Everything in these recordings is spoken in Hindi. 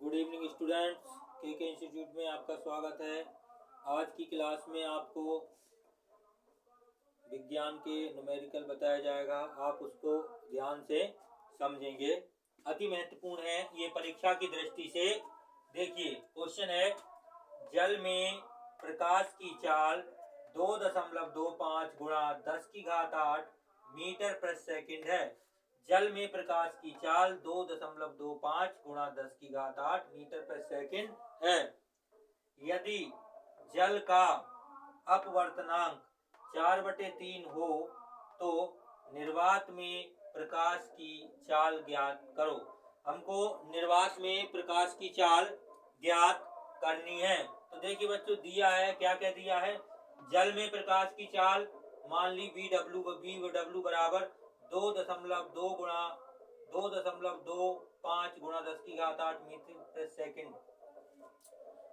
गुड इवनिंग स्टूडेंट्स, के इंस्टीट्यूट में आपका स्वागत है। आज की क्लास में आपको विज्ञान के न्यूमेरिकल बताया जाएगा। आप उसको ध्यान से समझेंगे, अति महत्वपूर्ण है ये परीक्षा की दृष्टि से। देखिए क्वेश्चन है, जल में प्रकाश की चाल 2.25 गुणा 10 की घात 8 मीटर प्रति सेकंड है। जल में प्रकाश की चाल 2.25 गुणा 10 की घात 8 मीटर प्रति सेकंड है। यदि जल का अपवर्तनांक 4/3 हो तो निर्वात में प्रकाश की चाल ज्ञात करो। हमको निर्वात में प्रकाश की चाल ज्ञात करनी है। तो देखिए बच्चों, दिया है, क्या क्या दिया है। जल में प्रकाश की चाल मान ली VW बराबर 2.25 गुणा 10 की घात 8 मीटर प्रति सेकंड।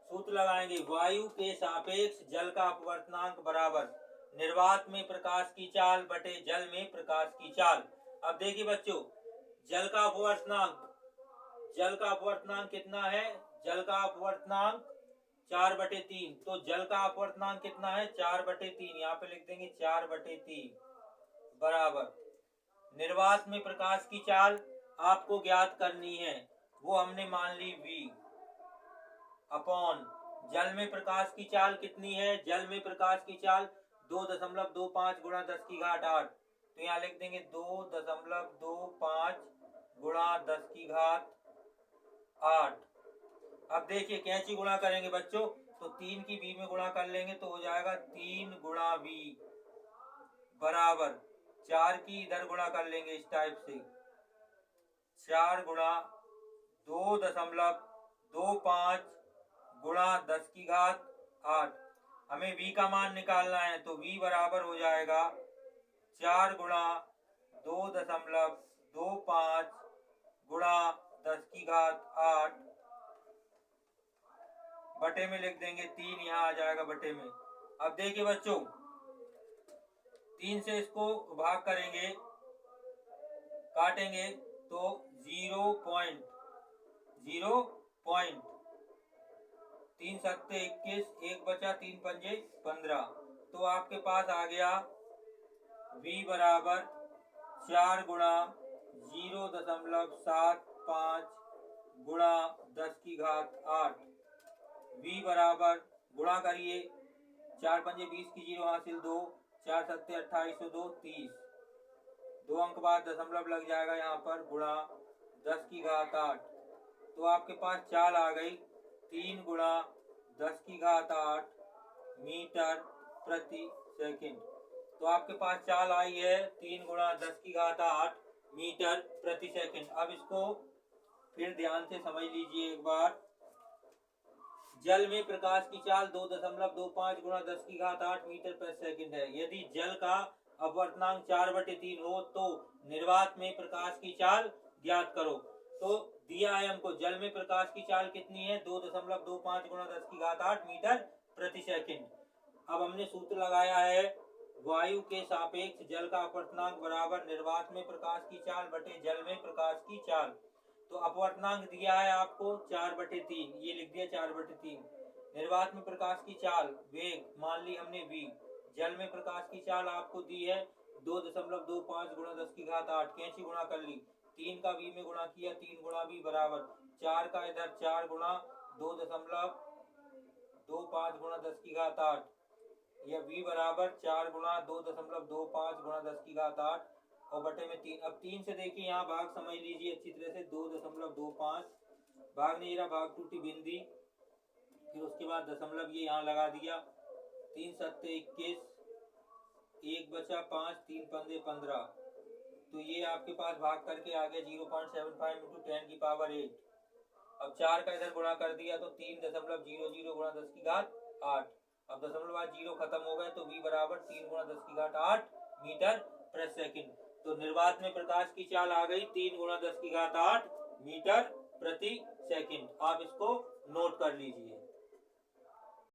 सूत्र लगाएंगे, वायु के सापेक्ष जल का अपवर्तनांक बराबर निर्वात में प्रकाश की चाल बटे जल में प्रकाश की चाल। अब देखिए बच्चों, जल का अपवर्तनांक कितना है। जल का अपवर्तनांक 4/3। तो जल का अपवर्तनांक कितना है, 4/3। यहाँ पे लिख देंगे 4/3 बराबर निर्वात में प्रकाश की चाल आपको ज्ञात करनी है, वो हमने मान ली V अपॉन जल में प्रकाश की चाल कितनी है। जल में प्रकाश की चाल 2.25 गुणा 10 की घात 8। तो यहाँ लिख देंगे 2.25 गुणा 10 की घात 8। अब देखिए कैंची गुणा करेंगे बच्चों, तो 3 की V में गुणा कर लेंगे तो हो जाएगा 3 गुणा V बराबर 4 की इधर गुणा कर लेंगे इस टाइप से, 4 गुणा 2.25 गुणा 10 की घात 8। हमें V का मान निकालना है, तो V बराबर हो जाएगा 4 गुणा 2.25 गुणा 10 की घात 8 बटे में लिख देंगे 3, यहाँ आ जाएगा बटे में। अब देखिए बच्चों, 3 से इसको भाग करेंगे, काटेंगे तो 0.3 सत्ते 21, 1 बचा 3 पंजे 15। तो आपके पास आ गया V बराबर 4 गुणा 0.75 गुणा 10 की घात 8। V बराबर गुणा करिए, 4 पंजे 20 की 0 हासिल 2, 4 सत्ते 28 2 30। 2 अंक बाद दशमलव लग जाएगा यहाँ पर, गुणा 10 की घात 8। तो आपके पास चाल आ गई 3 गुणा 10 की घात 8 मीटर प्रति सेकंड। तो आपके पास चाल आई है 3 गुणा 10 की घात 8 मीटर प्रति सेकंड। अब इसको फिर ध्यान से समझ लीजिए एक बार। जल में प्रकाश की चाल 2.25 गुणा 10 की घात 8 मीटर प्रति सेकंड है। यदि जल का अपवर्तनांक 4/3 हो तो निर्वात में प्रकाश की चाल ज्ञात करो। तो दिया है हमको, जल में प्रकाश की चाल कितनी है, 2.25 गुणा 10 की घात 8 मीटर प्रति सेकंड। अब हमने सूत्र लगाया है, वायु के सापेक्ष जल का अपवर्तनांक बराबर निर्वात में प्रकाश की चाल बटे जल में प्रकाश की चाल। तो अपवर्तनांक दिया है आपको 4/3, ये लिख दिया 4/3। निर्वात में प्रकाश की चाल वेग मान ली हमने V। जल में प्रकाश की चाल आपको दी है 2.25 गुणा 10 की घात 8। कैंची गुणा कर ली, 3 का V में गुणा किया, 3 गुणा V बराबर 4 का इधर 4 गुणा 2.25 गुणा 10 की घात 8। यह V बराबर 4 गुणा 2.25 गुणा 10 की घात 8 और बटे में 3। अब 3 से देखिए यहाँ भाग समझ लीजिए अच्छी तरह से, 2.25 भाग नहीं रहा, भाग टूटी बिंदी, फिर उसके बाद दशमलव ये यहाँ लगा दिया, 3 सत्ते 21, 1 बचा 5, 3 पंजे 15। तो ये आपके पास भाग करके आ गया 0.75 इंटू 10 की पावर 8। अब 4 का इधर गुणा कर दिया तो 3.00 गुणा 10 की घात 8। अब दशमलव बाद 0 खत्म हो गए, तो V बराबर 3 गुणा 10 की घात 8 मीटर प्रति सेकंड। तो निर्वात में प्रकाश की चाल आ गई 3 गुणा 10 की घात 8 मीटर प्रति सेकंड। आप इसको नोट कर लीजिए।